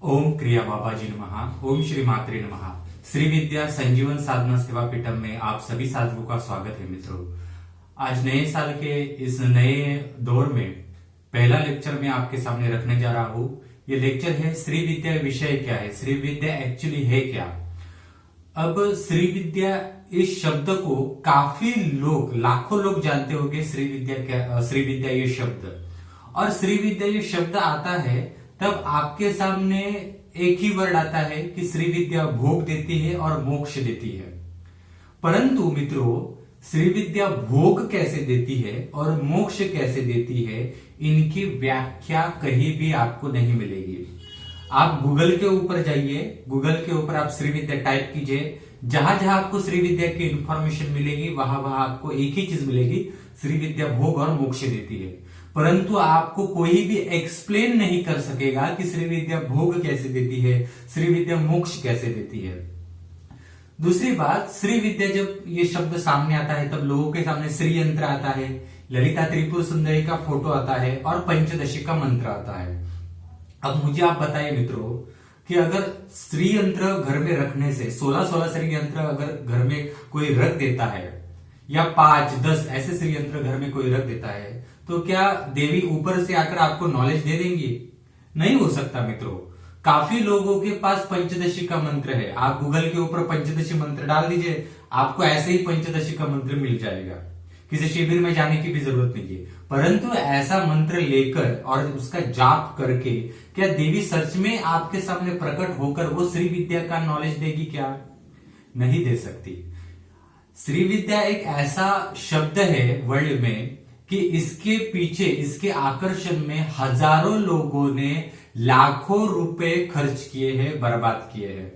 ओम क्रिया बाबाजी नमः। ओम श्री मात्रे नमः। श्री विद्या संजीवन साधना सेवा पीठम में आप सभी साधकों का स्वागत है मित्रों। आज नए साल के इस नए दौर में पहला लेक्चर मैं आपके सामने रखने जा रहा हूं। ये लेक्चर है श्री विद्या विषय क्या है, श्री विद्या एक्चुअली है क्या। अब श्री विद्या इस शब्द को काफी लोग, लाखों लोग जानते होंगे श्री विद्या क्या, श्री विद्या ये शब्द। और श्री विद्या ये शब्द आता है तब आपके सामने एक ही वर्ड आता है कि श्री विद्या भोग देती है और मोक्ष देती है। परंतु मित्रों, श्री विद्या भोग कैसे देती है और मोक्ष कैसे देती है, इनकी व्याख्या कहीं भी आपको नहीं मिलेगी। आप गूगल के ऊपर जाइए, गूगल के ऊपर आप श्री विद्या टाइप कीजिए, जहां जहां आपको श्री विद्या की इंफॉर्मेशन मिलेगी वहां वहां आपको एक ही चीज मिलेगी, श्री विद्या भोग और मोक्ष देती है। परंतु आपको कोई भी एक्सप्लेन नहीं कर सकेगा कि श्री विद्या भोग कैसे देती है, श्री विद्या मोक्ष कैसे देती है। दूसरी बात, श्री विद्या जब ये शब्द सामने आता है तब लोगों के सामने श्री यंत्र आता है, ललिता त्रिपुर सुंदरी का फोटो आता है और पंचदशी का मंत्र आता है। अब मुझे आप बताइए मित्रों कि अगर श्री यंत्र घर में रखने से 16 श्री यंत्र अगर घर में कोई रख देता है या 5-10 ऐसे श्री यंत्र घर में कोई रख देता है, तो क्या देवी ऊपर से आकर आपको नॉलेज दे देंगी? नहीं हो सकता मित्रों। काफी लोगों के पास पंचदशी का मंत्र है, आप गूगल के ऊपर पंचदशी मंत्र डाल दीजिए, आपको ऐसे ही पंचदशी का मंत्र मिल जाएगा, किसी शिविर में जाने की भी जरूरत नहीं है। परंतु ऐसा मंत्र लेकर और उसका जाप करके क्या देवी सच में आपके सामने प्रकट होकर वो श्री विद्या का नॉलेज देगी? क्या नहीं दे सकती। श्री विद्या एक ऐसा शब्द है वर्ल्ड में कि इसके पीछे, इसके आकर्षण में हजारों लोगों ने लाखों रुपए खर्च किए हैं, बर्बाद किए हैं।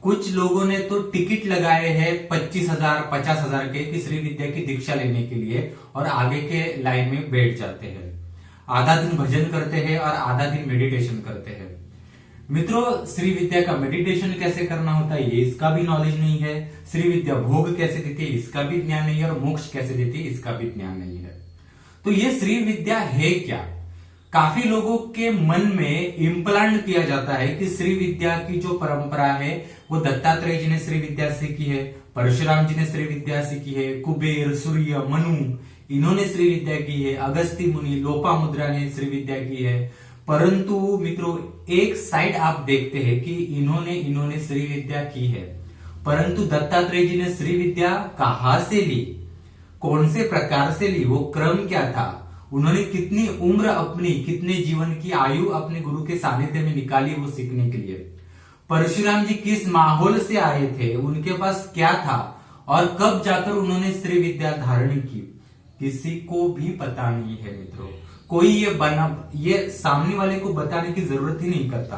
कुछ लोगों ने तो टिकट लगाए हैं 25,000 50,000 के कि श्री विद्या की दीक्षा लेने के लिए, और आगे के लाइन में बैठ जाते हैं। आधा दिन भजन करते हैं और आधा दिन मेडिटेशन करते हैं। मित्रों, श्री विद्या का मेडिटेशन कैसे करना होता है ये इसका भी नॉलेज नहीं है, श्री विद्या भोग कैसे देती है इसका भी ज्ञान नहीं है, और मोक्ष कैसे देती है इसका भी ज्ञान नहीं है। तो ये श्री विद्या है क्या? काफी लोगों के मन में इम्प्लांट किया जाता है कि श्री विद्या की जो परंपरा है वो दत्तात्रेय जी ने श्री विद्या सीखी है, परशुराम जी ने श्री विद्या सीखी है, कुबेर, सूर्य, मनु इन्होंने श्री विद्या की है, अगस्ती मुनि, लोपामुद्रा ने श्री विद्या की है। परंतु मित्रों, एक साइड आप देखते हैं कि इन्होंने श्री विद्या की है, परंतु दत्तात्रेय जी ने श्री विद्या कहां से ली, कौन से प्रकार से ली, वो क्रम क्या था, उन्होंने कितनी उम्र अपनी, कितने जीवन की आयु अपने गुरु के सानिध्य में निकाली वो सीखने के लिए, परशुराम जी किस माहौल से आए थे, उनके पास क्या था, और कब जाकर उन्होंने श्री विद्या धारण की, किसी को भी पता नहीं है मित्रों। कोई ये सामने वाले को बताने की जरूरत ही नहीं करता।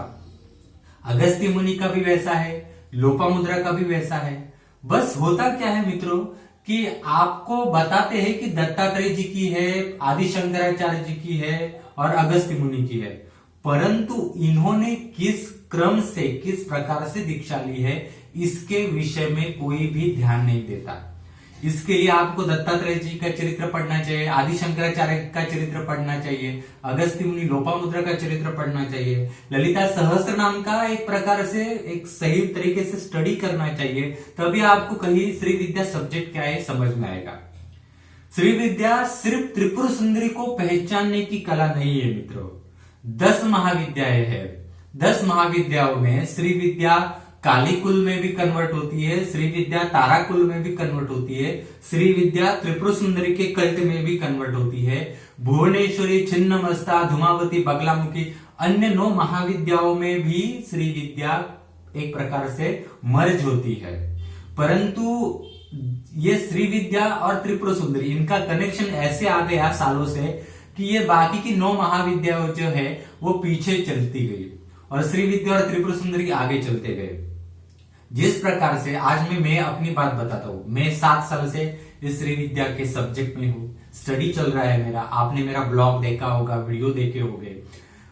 अगस्त्य मुनि का भी वैसा है, लोपामुद्रा का भी वैसा है। बस होता क्या है मित्रों कि आपको बताते हैं कि दत्तात्रेय जी की है, आदि शंकराचार्य जी की है और अगस्त्य मुनि की है, परंतु इन्होंने किस क्रम से, किस प्रकार से दीक्षा ली है इसके विषय में कोई भी ध्यान नहीं देता। इसके लिए आपको दत्तात्रेय जी का चरित्र पढ़ना चाहिए, आदि शंकराचार्य का चरित्र पढ़ना चाहिए, अगस्त्य मुनि, लोपामुद्रा का चरित्र पढ़ना चाहिए, ललिता सहस्त्र नाम का एक प्रकार से एक सही तरीके से स्टडी करना चाहिए, तभी आपको कहीं श्री विद्या सब्जेक्ट क्या है समझ में आएगा। श्री विद्या सिर्फ त्रिपुर सुंदरी को पहचानने की कला नहीं है मित्रों। 10 महाविद्याएं हैं। 10 महाविद्याओं में श्री विद्या काली कुल में भी कन्वर्ट होती है, श्री विद्या तारा कुल में भी कन्वर्ट होती है, श्री विद्या त्रिपुर सुंदरी के कल्ट में भी कन्वर्ट होती है, भुवनेश्वरी, छिन्नमस्ता, धूमावती, बगलामुखी, अन्य 9 महाविद्याओं में भी श्री विद्या एक प्रकार से मर्ज होती है। परंतु ये श्री विद्या और त्रिपुर सुंदरी, इनका कनेक्शन ऐसे आ गया सालों से कि ये बाकी की 9 महाविद्याओं जो है वो पीछे चलती गई और श्री विद्या और त्रिपुर सुंदरी आगे चलते गए। जिस प्रकार से आज मैं अपनी बात बताता हूं, मैं 7 साल से इस श्री विद्या के सब्जेक्ट में हूं, स्टडी चल रहा है मेरा, आपने मेरा ब्लॉग देखा होगा, वीडियो देखे होंगे,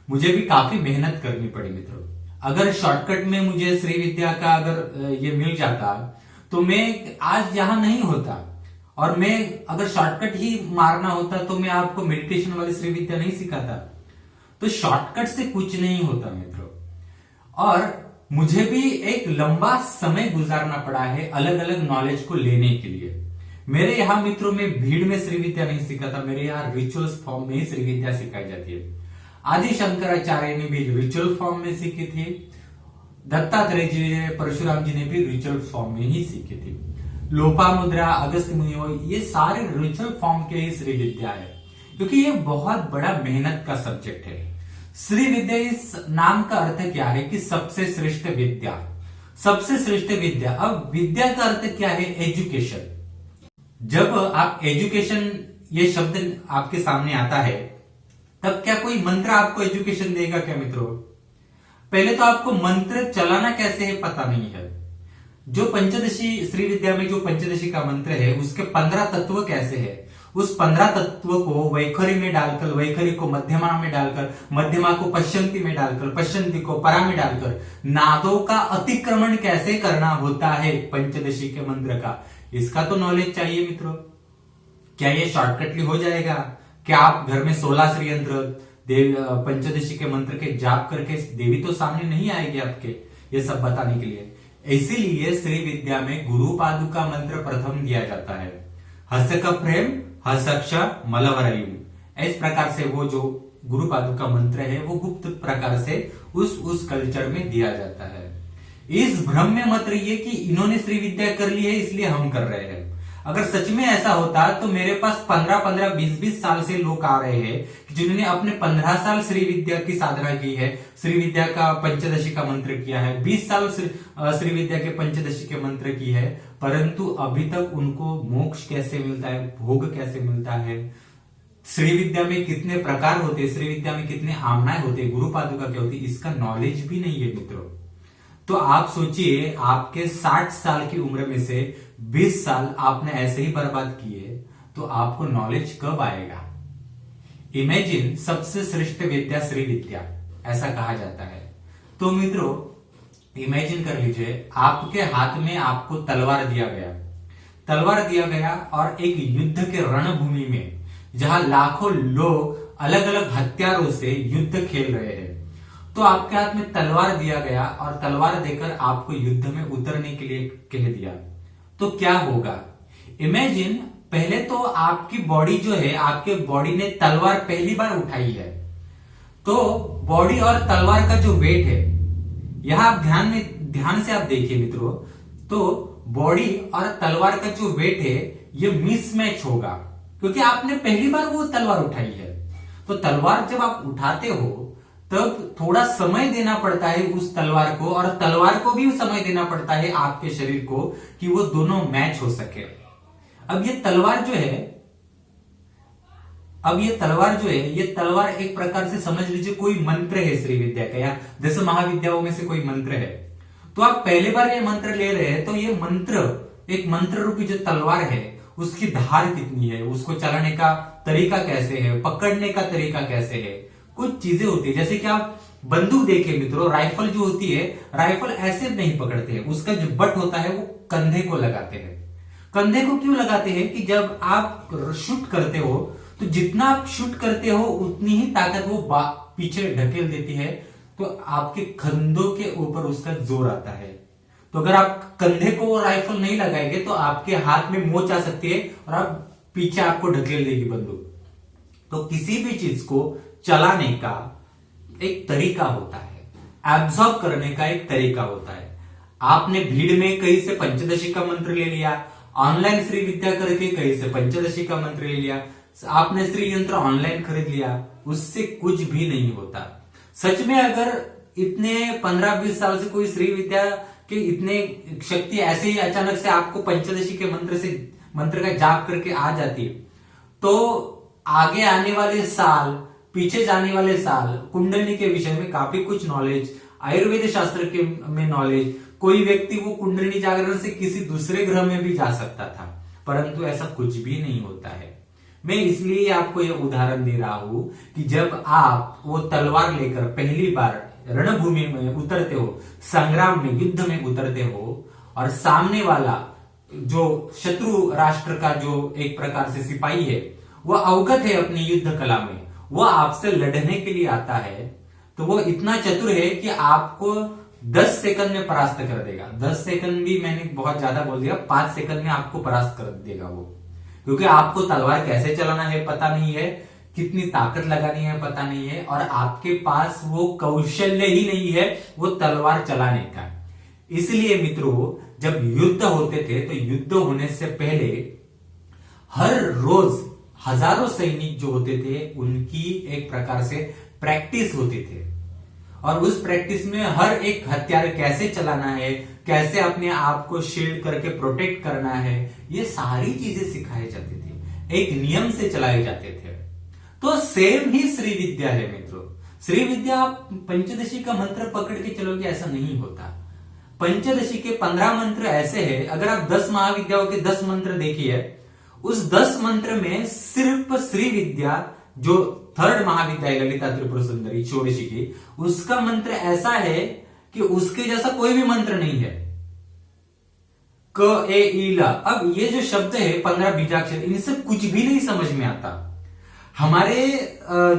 मुझे भी काफी मेहनत करनी पड़ी मित्रों। अगर शॉर्टकट में मुझे श्री विद्या का अगर ये मिल जाता तो मैं आज यहां नहीं होता, और मैं अगर शॉर्टकट ही मारना होता तो मैं आपको मेडिटेशन वाली श्री विद्या नहीं सिखाता। तो शॉर्टकट से कुछ नहीं होता मित्रों। और मुझे भी एक लंबा समय गुजारना पड़ा है अलग अलग नॉलेज को लेने के लिए। मेरे यहाँ मित्रों में भीड़ में श्री विद्या नहीं सीखा था, मेरे यहाँ रिचुअल्स फॉर्म में ही श्री विद्या सिखाई जाती है। आदि शंकराचार्य ने भी रिचुअल फॉर्म में सीखी थी, दत्तात्रेय जी ने, परशुराम जी ने भी रिचुअल फॉर्म में ही सीखी थी। लोपामुद्रा, अगस्त्य मुनि, ये सारे रिचुअल फॉर्म के ही श्री विद्या है, क्योंकि ये बहुत बड़ा मेहनत का सब्जेक्ट है। श्री विद्या इस नाम का अर्थ क्या है कि सबसे श्रेष्ठ विद्या, सबसे श्रेष्ठ विद्या। अब विद्या का अर्थ क्या है? एजुकेशन। जब आप एजुकेशन ये शब्द आपके सामने आता है, तब क्या कोई मंत्र आपको एजुकेशन देगा क्या मित्रों? पहले तो आपको मंत्र चलाना कैसे है पता नहीं है। जो पंचदशी श्री विद्या में जो पंचदशी का मंत्र है, उसके 15 तत्व कैसे है, उस 15 तत्व को वैखरी में डालकर, वैखरी को मध्यमा में डालकर, मध्यमा को पश्चंती में डालकर, पश्चंती को परा में डालकर नादों का अतिक्रमण कैसे करना होता है पंचदशी के मंत्र का, इसका तो नॉलेज चाहिए मित्रों। क्या ये शॉर्टकटली हो जाएगा? क्या आप घर में 16 श्रीयंत्र पंचदशी के मंत्र के जाप करके देवी तो सामने नहीं आएगी आपके, ये सब बताने के लिए। इसीलिए श्री विद्या में गुरु पादुका मंत्र प्रथम दिया जाता है। हस्त का प्रेम हसक्ष मलवरयुम, इस प्रकार से वो जो गुरु पादुका मंत्र है वो गुप्त प्रकार से उस कल्चर में दिया जाता है। इस भ्रम में मत रहिए कि इन्होंने श्री विद्या कर ली है इसलिए हम कर रहे हैं। अगर सच में ऐसा होता तो मेरे पास 15-15, 20-20 साल से लोग आ रहे हैं जिन्होंने अपने 15 साल श्री विद्या की साधना की है, श्री विद्या का पंचदशी का मंत्र किया है, 20 साल श्री विद्या के पंचदशी के मंत्र की है, परंतु अभी तक उनको मोक्ष कैसे मिलता है, भोग कैसे मिलता है, श्री विद्या में कितने प्रकार होते हैं, श्री विद्या में कितने आमनाएं होते हैं, गुरु पादुका क्या होती है, इसका नॉलेज भी नहीं है मित्रों। तो आप सोचिए, आपके 60 साल की उम्र में से 20 साल आपने ऐसे ही बर्बाद किए, तो आपको नॉलेज कब आएगा? इमेजिन, सबसे श्रेष्ठ विद्या श्री विद्या ऐसा कहा जाता है। तो मित्रों इमेजिन कर लीजिए, आपके हाथ में आपको तलवार दिया गया और एक युद्ध के रणभूमि में जहां लाखों लोग अलग अलग हथियारों से युद्ध खेल रहे हैं, तो आपके हाथ में तलवार दिया गया और तलवार देकर आपको युद्ध में उतरने के लिए कह दिया, तो क्या होगा? इमेजिन, पहले तो आपकी बॉडी जो है, आपके बॉडी ने तलवार पहली बार उठाई है, तो बॉडी और तलवार का जो वेट है, यहां आप ध्यान से आप देखिए मित्रों, तो बॉडी और तलवार का जो वेट है ये मिसमैच होगा, क्योंकि आपने पहली बार वो तलवार उठाई है। तो तलवार जब आप उठाते हो तब थोड़ा समय देना पड़ता है उस तलवार को, और तलवार को भी समय देना पड़ता है आपके शरीर को, कि वो दोनों मैच हो सके। अब ये तलवार जो है, ये तलवार एक प्रकार से समझ लीजिए कोई मंत्र है श्री विद्या का, या जैसे महाविद्याओं में से कोई मंत्र है। तो आप पहली बार ये मंत्र ले रहे हैं, तो ये मंत्र, एक मंत्र रूपी जो तलवार है, उसकी धार कितनी है, उसको चलाने का तरीका कैसे है, पकड़ने का तरीका कैसे है, कुछ चीजें होती है। जैसे कि आप बंदूक देखिए मित्रों, राइफल जो होती है, राइफल ऐसे नहीं पकड़ते हैं, उसका जो बट होता है वो कंधे को लगाते हैं। कंधे को क्यों लगाते हैं? कि जब आप शूट करते हो, तो जितना आप शूट करते हो उतनी ही ताकत वो पीछे ढकेल देती है, तो आपके कंधों के ऊपर उसका जोर आता है। तो अगर आप कंधे को राइफल नहीं लगाएंगे तो आपके हाथ में मोच आ सकती है और आप पीछे आपको ढकेल देगी बंदूक। तो किसी भी चीज को चलाने का एक तरीका होता है, एब्जॉर्ब करने का एक तरीका होता है। आपने भीड़ में कहीं से पंचदशी का मंत्र ले लिया, ऑनलाइन श्री विद्या करके कहीं से पंचदशी का मंत्र ले लिया, आपने श्री यंत्र ऑनलाइन खरीद लिया, उससे कुछ भी नहीं होता। सच में अगर इतने 15-20 साल से कोई श्री विद्या के इतने शक्ति ऐसे ही अचानक से आपको पंचदशी के मंत्र का जाप करके आ जाती है, तो आगे आने वाले साल, पीछे जाने वाले साल कुंडली के विषय में काफी कुछ नॉलेज, आयुर्वेद शास्त्र के में नॉलेज, कोई व्यक्ति वो कुंडली जागरण से किसी दूसरे ग्रह में भी जा सकता था, परंतु ऐसा कुछ भी नहीं होता है। मैं इसलिए आपको यह उदाहरण दे रहा हूं कि जब आप वो तलवार लेकर पहली बार रणभूमि में उतरते हो, संग्राम में, युद्ध में उतरते हो, और सामने वाला जो शत्रु राष्ट्र का जो एक प्रकार से सिपाही है, वह अवगत है अपनी युद्ध कला में, वह आपसे लड़ने के लिए आता है, तो वो इतना चतुर है कि आपको 10 सेकंड में परास्त कर देगा। 10 सेकंड भी मैंने बहुत ज्यादा बोल दिया, 5 सेकंड में आपको परास्त कर देगा वो, क्योंकि आपको तलवार कैसे चलाना है पता नहीं है, कितनी ताकत लगानी है पता नहीं है, और आपके पास वो कौशल्य ही नहीं है वो तलवार चलाने का। इसलिए मित्रों, जब युद्ध होते थे तो युद्ध होने से पहले हर रोज हजारों सैनिक जो होते थे उनकी एक प्रकार से प्रैक्टिस होती थी, और उस प्रैक्टिस में हर एक हथियार कैसे चलाना है, कैसे अपने आप को शील्ड करके प्रोटेक्ट करना है, ये सारी चीजें सिखाई जाती थी, एक नियम से चलाए जाते थे। तो सेम ही श्री विद्या है मित्रों। श्री विद्या आप पंचदशी का मंत्र पकड़ के चलोगे ऐसा नहीं होता। पंचदशी के 15 मंत्र ऐसे हैं, अगर आप 10 महाविद्याओं के 10 मंत्र देखिए, उस 10 मंत्र में सिर्फ श्री विद्या जो थर्ड महाविद्या है ललिता त्रिपुर सुंदरी षोडशी की, उसका मंत्र ऐसा है कि उसके जैसा कोई भी मंत्र नहीं है। क ए ई ला, अब ये जो शब्द है 15 बीजाक्षर, इनसे कुछ भी नहीं समझ में आता। हमारे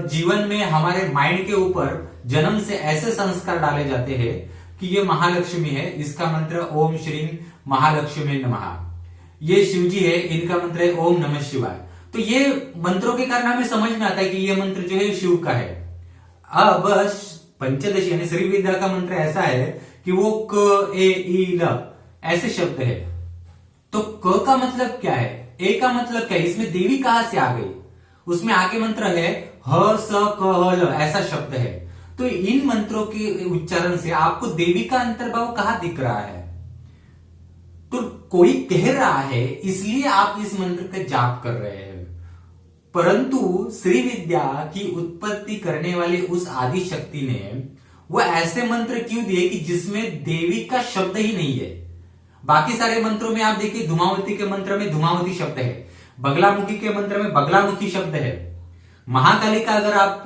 जीवन में हमारे माइंड के ऊपर जन्म से ऐसे संस्कार डाले जाते हैं कि ये महालक्ष्मी है, इसका मंत्र ओम श्री महालक्ष्मी नमः, ये शिवजी है, इनका मंत्र है ओम नमः शिवाय। तो ये मंत्रों के कारण हमें समझ में आता है कि ये मंत्र जो है शिव का है। अब पंचदशी यानी श्री विद्या का मंत्र ऐसा है कि वो क ए ई ल ऐसे शब्द है। तो क का मतलब क्या है, ए का मतलब क्या है, इसमें देवी कहां से आ गई, उसमें आगे मंत्र है ह स क ह ल ऐसा शब्द है। तो इन मंत्रों के उच्चारण से आपको देवी का अंतर्भाव कहां दिख रहा है, तो कोई कह रहा है इसलिए आप इस मंत्र का जाप कर रहे हैं। परंतु श्री विद्या की उत्पत्ति करने वाली उस आदि शक्ति ने वो ऐसे मंत्र क्यों दिए कि जिसमें देवी का शब्द ही नहीं है। बाकी सारे मंत्रों में आप देखिए, धूमावती के मंत्र में धूमावती शब्द है, बगलामुखी के मंत्र में बगलामुखी शब्द है, महाकाली का अगर आप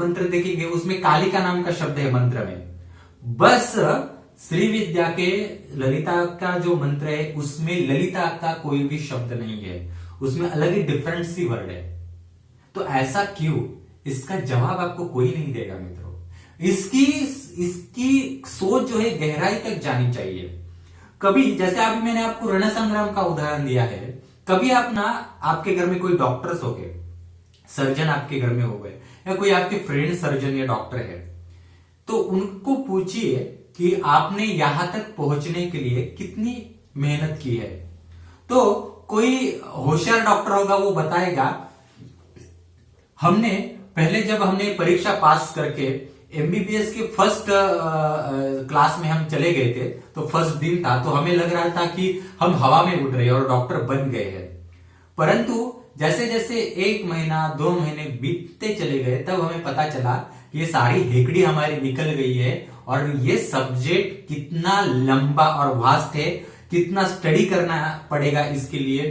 मंत्र देखेंगे उसमें काली का नाम का शब्द है मंत्र में। बस श्री विद्या के ललिता का जो मंत्र है उसमें ललिता का कोई भी शब्द नहीं है, उसमें अलग ही डिफरेंट सी वर्ड है। तो ऐसा क्यों, इसका जवाब आपको कोई नहीं देगा मित्रों। इसकी सोच जो है गहराई तक जानी चाहिए। कभी जैसे अभी मैंने आपको रण संग्राम का उदाहरण दिया है, कभी आप ना आपके घर में कोई डॉक्टर्स हो गए, सर्जन आपके घर में हो गए, या कोई आपके फ्रेंड सर्जन या डॉक्टर है, तो उनको पूछिए कि आपने यहां तक पहुंचने के लिए कितनी मेहनत की है। तो कोई होशियार डॉक्टर होगा वो बताएगा, हमने पहले जब हमने परीक्षा पास करके एमबीबीएस के फर्स्ट क्लास में हम चले गए थे, तो फर्स्ट दिन था, तो हमें लग रहा था कि हम हवा में उड़ रहे हैं और डॉक्टर बन गए हैं। परंतु जैसे जैसे 1 महीना 2 महीने बीतते चले गए, तब हमें पता चला कि ये सारी हेकड़ी हमारी निकल गई है और ये सब्जेक्ट कितना लंबा और वास्ट है, कितना स्टडी करना पड़ेगा इसके लिए,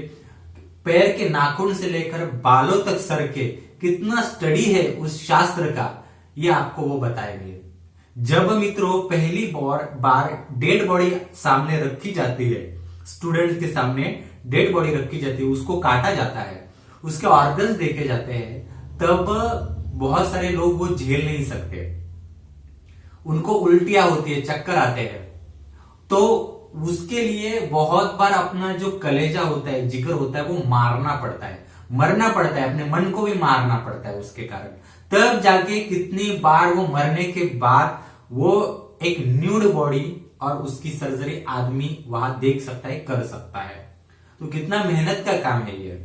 पैर के नाखून से लेकर बालों तक सर के कितना स्टडी है उस शास्त्र का, ये आपको वो बताएंगे। जब मित्रों पहली बार डेड बॉडी सामने रखी जाती है, स्टूडेंट के सामने डेड बॉडी रखी जाती है, उसको काटा जाता है, उसके ऑर्गन्स देखे जाते हैं, तब बहुत सारे लोग वो झेल नहीं सकते, उनको उल्टियां होती है, चक्कर आते हैं। तो उसके लिए बहुत बार अपना जो कलेजा होता है, जिगर होता है, वो मारना पड़ता है, मरना पड़ता है, अपने मन को भी मारना पड़ता है उसके कारण। तब जाके कितनी बार वो मरने के बाद वो एक न्यूड बॉडी और उसकी सर्जरी आदमी वहां देख सकता है, कर सकता है। तो कितना मेहनत का काम है ये।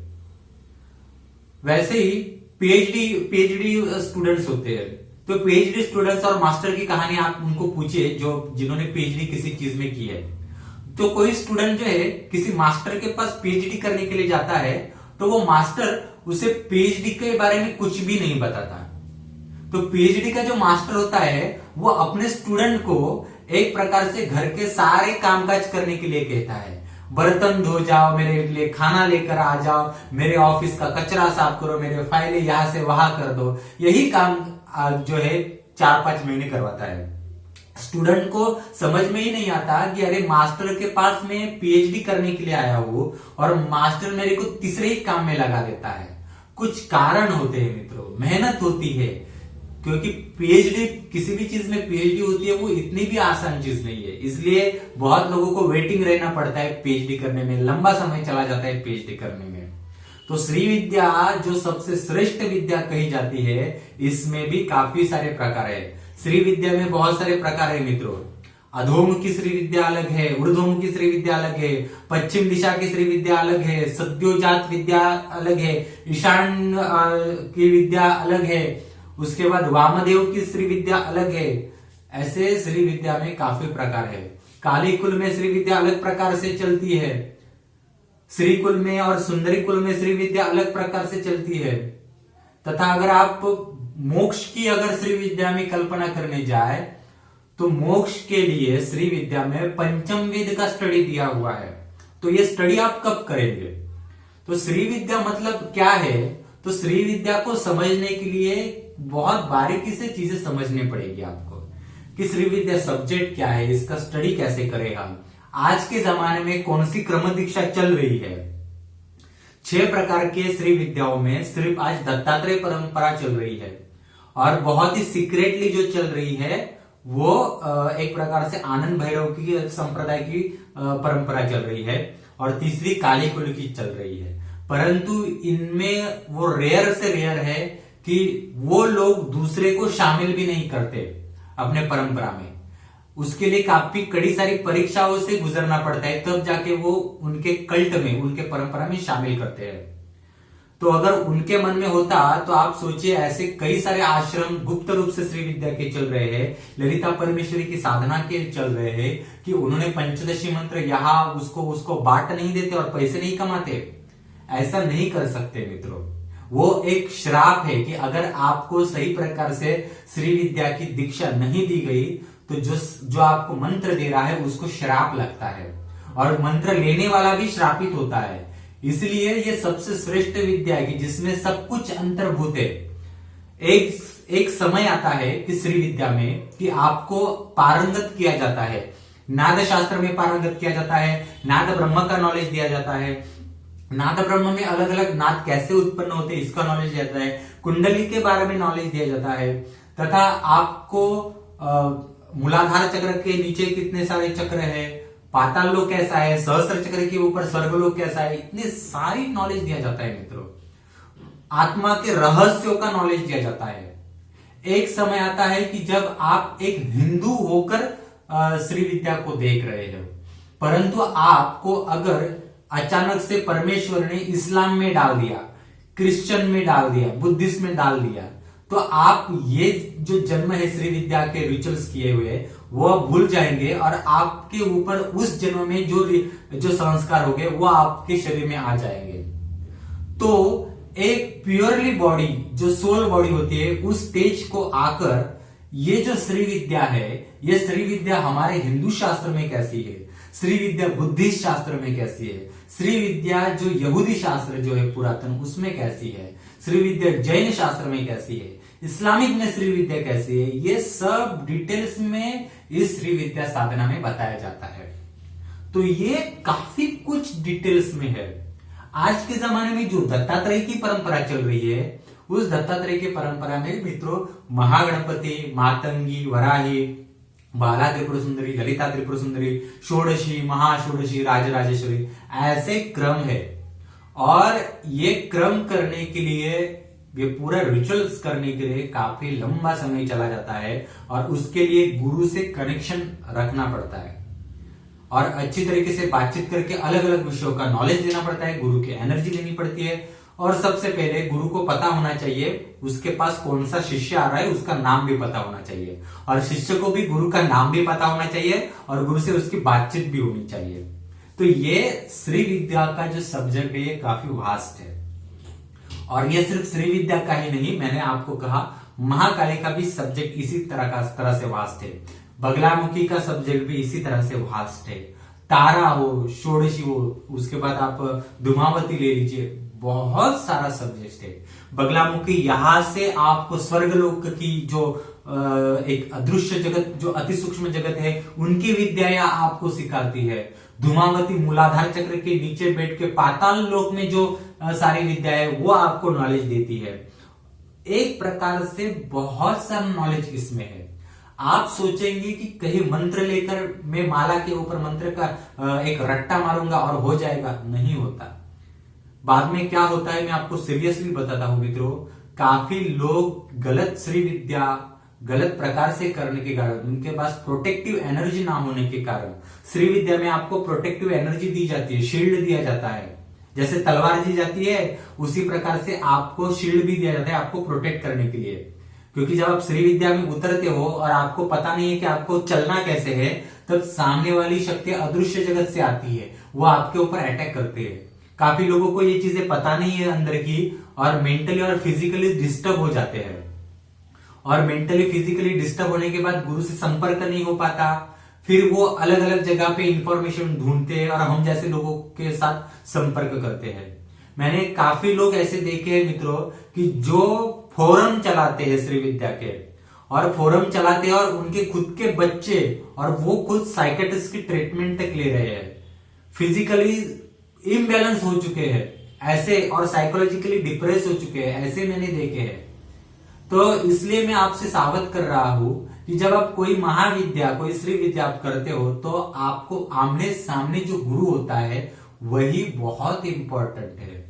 वैसे ही पीएचडी स्टूडेंट्स होते हैं, तो पीएचडी स्टूडेंट्स और मास्टर की कहानी आप उनको पूछिए जो जिन्होंने पीएचडी किसी चीज में की है। तो कोई स्टूडेंट जो है किसी मास्टर के पास पीएचडी करने के लिए जाता है, तो वो मास्टर उसे पीएचडी के बारे में कुछ भी नहीं बताता। तो पीएचडी का जो मास्टर होता है वो अपने स्टूडेंट को एक प्रकार से घर के सारे कामकाज करने के लिए कहता है, बर्तन धो जाओ, मेरे लिए खाना लेकर आ जाओ, मेरे ऑफिस का कचरा साफ करो, मेरे फाइलें यहां से वहां कर दो। यही काम जो है 4-5 महीने करवाता है। स्टूडेंट को समझ में ही नहीं आता कि अरे मास्टर के पास में पीएचडी करने के लिए आया हूं और मास्टर मेरे को तीसरे ही काम में लगा देता है। कुछ कारण होते हैं मित्रों, मेहनत होती है, क्योंकि पीएचडी, किसी भी चीज में पीएचडी होती है वो इतनी भी आसान चीज नहीं है, इसलिए बहुत लोगों को वेटिंग रहना पड़ता है पीएचडी करने में, लंबा समय चला जाता है पीएचडी करने में। तो श्री विद्या जो सबसे श्रेष्ठ विद्या कही जाती है, इसमें भी काफी सारे प्रकार है। श्री विद्या में बहुत सारे प्रकार है मित्रों। अधोमुखी श्री विद्या अलग है, ऊर्ध्वमुखी श्री विद्या अलग है, पश्चिम दिशा की श्री विद्या अलग है, सद्योजात विद्या अलग है, ईशान की विद्या अलग है, उसके बाद वामदेव की श्री विद्या अलग है। ऐसे श्री विद्या में काफी प्रकार है। काली कुल में श्री विद्या अलग प्रकार से चलती है, श्री कुल में और सुंदरी कुल में श्री विद्या अलग प्रकार से चलती है। तथा अगर आप मोक्ष की अगर श्री विद्या में कल्पना करने जाए तो मोक्ष के लिए श्री विद्या में पंचम वेद का स्टडी दिया हुआ है। तो ये स्टडी आप कब करेंगे? तो श्री विद्या मतलब क्या है? तो श्री विद्या को समझने के लिए बहुत बारीकी से चीजें समझनी पड़ेगी आपको कि श्री विद्या सब्जेक्ट क्या है, इसका स्टडी कैसे करें हम, आज के जमाने में कौन सी क्रम दीक्षा चल रही है। 6 प्रकार के श्री विद्याओं में सिर्फ आज दत्तात्रेय परंपरा चल रही है और बहुत ही सीक्रेटली जो चल रही है वो एक प्रकार से आनंद भैरव की संप्रदाय की परंपरा चल रही है और तीसरी काली कुल की चल रही है। परंतु इनमें वो रेयर से रेयर है कि वो लोग दूसरे को शामिल भी नहीं करते अपने परंपरा में। उसके लिए काफी कड़ी सारी परीक्षाओं से गुजरना पड़ता है, तब जाके वो उनके कल्ट में, उनके परंपरा में शामिल करते हैं। तो अगर उनके मन में होता तो आप सोचिए, ऐसे कई सारे आश्रम गुप्त रूप से श्री विद्या के चल रहे हैं, ललिता परमेश्वरी की साधना के चल रहे हैं कि उन्होंने पंचदशी मंत्र यहाँ उसको बांट नहीं देते और पैसे नहीं कमाते। ऐसा नहीं कर सकते मित्रों। वो एक श्राप है कि अगर आपको सही प्रकार से श्री विद्या की दीक्षा नहीं दी गई तो जो आपको मंत्र दे रहा है उसको श्राप लगता है और मंत्र लेने वाला भी श्रापित होता है। इसलिए ये सबसे श्रेष्ठ विद्या है कि जिसमें सब कुछ अंतर्भूत है। एक समय आता है कि श्री विद्या में कि आपको पारंगत किया जाता है, नाद शास्त्र में पारंगत किया जाता है, नाद ब्रह्म का नॉलेज दिया जाता है, नाद ब्रह्म में अलग अलग नाद कैसे उत्पन्न होते हैं इसका नॉलेज दिया जाता है, कुंडली के बारे में नॉलेज दिया जाता है, तथा आपको मूलाधार चक्र के नीचे कितने सारे चक्र है, पाताल लोक कैसा है, सहस्त्र चक्र के ऊपर स्वर्गलोक कैसा है, इतनी सारी नॉलेज दिया जाता है मित्रों। आत्मा के रहस्यों का नॉलेज दिया जाता है। एक समय आता है कि जब आप एक हिंदू होकर श्री विद्या को देख रहे हो, परंतु आपको अगर अचानक से परमेश्वर ने इस्लाम में डाल दिया, क्रिश्चियन में डाल दिया, बुद्धिस्ट में डाल दिया, तो आप ये जो जन्म है श्री विद्या के रिचुअल्स किए हुए वो भूल जाएंगे और आपके ऊपर उस जन्म में जो संस्कार हो गए वो आपके शरीर में आ जाएंगे। तो एक प्योरली बॉडी जो सोल बॉडी होती है उस स्टेज को आकर ये जो श्री विद्या है, ये श्री विद्या हमारे हिंदू शास्त्र में कैसी है, श्री विद्या बुद्धिस्ट शास्त्र में कैसी है, श्री विद्या जो यहूदी शास्त्र जो है पुरातन उसमें कैसी है, श्री विद्या जैन शास्त्र में कैसी है, इस्लामिक में श्री विद्या कैसी है, ये सब डिटेल्स में इस श्री विद्या साधना में बताया जाता है। तो ये काफी कुछ डिटेल्स में है। आज के जमाने में जो दत्तात्रेय की परंपरा चल रही है उस दत्तात्रेय की परंपरा में मित्रों महागणपति, मातंगी, वराही, बाला त्रिपुर सुंदरी, ललिता त्रिपुर सुंदरी, षोडशी, महाषोडशी, राजराजेश्वरी ऐसे क्रम है। और ये क्रम करने के लिए, ये पूरा रिचुअल्स करने के लिए काफी लंबा समय चला जाता है और उसके लिए गुरु से कनेक्शन रखना पड़ता है और अच्छी तरीके से बातचीत करके अलग अलग विषयों का नॉलेज देना पड़ता है, गुरु की एनर्जी लेनी पड़ती है। और सबसे पहले गुरु को पता होना चाहिए उसके पास कौन सा शिष्य आ रहा है, उसका नाम भी पता होना चाहिए और शिष्य को भी गुरु का नाम भी पता होना चाहिए और गुरु से उसकी बातचीत भी होनी चाहिए। तो ये श्री विद्या का जो सब्जेक्ट है ये काफी वास्ट है और ये सिर्फ श्री विद्या का ही नहीं, मैंने आपको कहा महाकाली का भी सब्जेक्ट इसी तरह से वास्ट है, बगलामुखी का सब्जेक्ट भी इसी तरह से वास्ट है, तारा हो, षोडशी हो, उसके बाद आप धूमावती ले लीजिए, बहुत सारा सब्जेक्ट है। बगलामुखी यहां से आपको स्वर्गलोक की जो एक अदृश्य जगत, जो अति सूक्ष्म जगत है, उनकी विद्याएं आपको सिखाती है। धूमावती मूलाधार चक्र के नीचे बैठ के पाताल लोक में जो सारी विद्याएं वो आपको नॉलेज देती है। एक प्रकार से बहुत सारा नॉलेज इसमें है। आप सोचेंगे कि कहीं मंत्र लेकर मैं माला के ऊपर मंत्र का एक रट्टा मारूंगा और हो जाएगा, नहीं होता। बाद में क्या होता है मैं आपको सीरियसली बताता हूं मित्रों। काफी लोग गलत श्री विद्या गलत प्रकार से करने के कारण, उनके पास प्रोटेक्टिव एनर्जी ना होने के कारण, श्री विद्या में आपको प्रोटेक्टिव एनर्जी दी जाती है, शील्ड दिया जाता है। जैसे तलवार दी जाती है उसी प्रकार से आपको शील्ड भी दिया जाता है आपको प्रोटेक्ट करने के लिए। क्योंकि जब आप श्री विद्या में उतरते हो और आपको पता नहीं है कि आपको चलना कैसे है, तब सामने वाली शक्ति अदृश्य जगत से आती है, वो आपके ऊपर अटैक करते हैं। काफी लोगों को ये चीजें पता नहीं है अंदर की, और मेंटली और फिजिकली डिस्टर्ब हो जाते हैं। और मेंटली फिजिकली डिस्टर्ब होने के बाद गुरु से संपर्क नहीं हो पाता, फिर वो अलग अलग जगह पे इंफॉर्मेशन ढूंढते हैं और हम जैसे लोगों के साथ संपर्क करते हैं। मैंने काफी लोग ऐसे देखे हैं मित्रों कि जो फोरम चलाते हैं श्री विद्या के, और फोरम चलाते हैं और उनके खुद के बच्चे, और वो खुद साइकेट्रिस्ट की ट्रीटमेंट तक ले रहे हैं, फिजिकली इम्बैलेंस हो चुके हैं ऐसे, और साइकोलॉजिकली डिप्रेस हो चुके हैं, ऐसे मैंने देखे हैं। तो इसलिए मैं आपसे सावध कर रहा हूं कि जब आप कोई महाविद्या कोई श्री विद्या आप करते हो तो आपको आमने सामने जो गुरु होता है वही बहुत इंपॉर्टेंट है।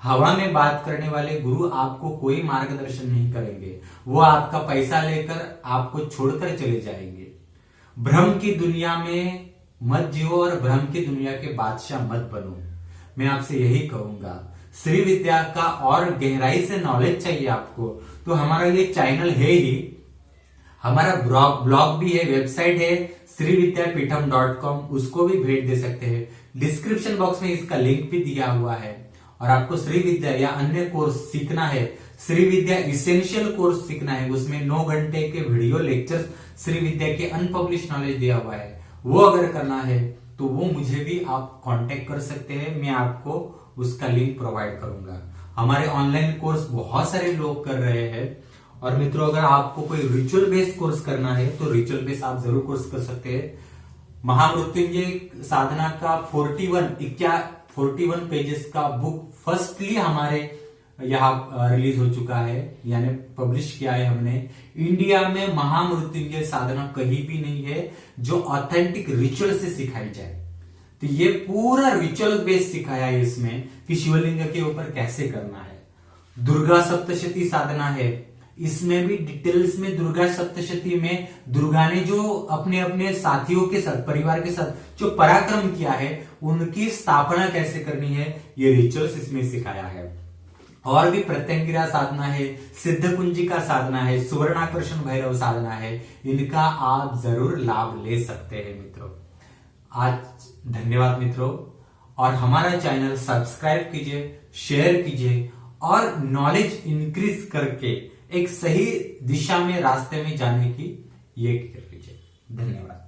हवा में बात करने वाले गुरु आपको कोई मार्गदर्शन नहीं करेंगे, वो आपका पैसा लेकर आपको छोड़कर चले जाएंगे। भ्रम की दुनिया में मत जियो और भ्रम की दुनिया के बादशाह मत बनो। मैं आपसे यही कहूंगा। श्री विद्या का और गहराई से नॉलेज चाहिए आपको तो हमारा ये चैनल है ही, हमारा ब्लॉग भी है, वेबसाइट है श्रीविद्यापीठम.com, उसको भी भेंट दे सकते हैं। डिस्क्रिप्शन बॉक्स में इसका लिंक भी दिया हुआ है। और आपको श्री विद्या या अन्य कोर्स सीखना है, श्री विद्या इसेंशियल कोर्स सीखना है, उसमें 9 घंटे के वीडियो लेक्चर श्री विद्या के अनपब्लिश नॉलेज दिया हुआ है, वो अगर करना है तो वो मुझे भी आप कांटेक्ट कर सकते हैं, मैं आपको उसका लिंक प्रोवाइड करूंगा। हमारे ऑनलाइन कोर्स बहुत सारे लोग कर रहे हैं। और मित्रों अगर आपको कोई रिचुअल बेस्ड कोर्स करना है तो रिचुअल बेस्ड आप जरूर कोर्स कर सकते हैं। महामृत्युंजय साधना का 41 पेजेस का बुक फर्स्टली हमारे यहाँ रिलीज हो चुका है, यानी पब्लिश किया है हमने। इंडिया में महामृत्युंजय साधना कहीं भी नहीं है जो ऑथेंटिक रिचुअल से सिखाई जाए। तो ये पूरा रिचुअल बेस्ड सिखाया है इसमें कि शिवलिंग के ऊपर कैसे करना है। दुर्गा सप्तशती साधना है, इसमें भी डिटेल्स में दुर्गा सप्तशती में दुर्गा ने जो अपने अपने साथियों के साथ परिवार के साथ जो पराक्रम किया है उनकी स्थापना कैसे करनी है, ये रिचुअल्स इसमें सिखाया है। और भी प्रत्यंगिरा साधना है, सिद्ध कुंजिका साधना है, सुवर्णाकर्षण भैरव साधना है, इनका आप जरूर लाभ ले सकते हैं मित्रों। आज धन्यवाद मित्रों, और हमारा चैनल सब्सक्राइब कीजिए, शेयर कीजिए और नॉलेज इंक्रीज करके एक सही दिशा में रास्ते में जाने की ये कीजिए। धन्यवाद।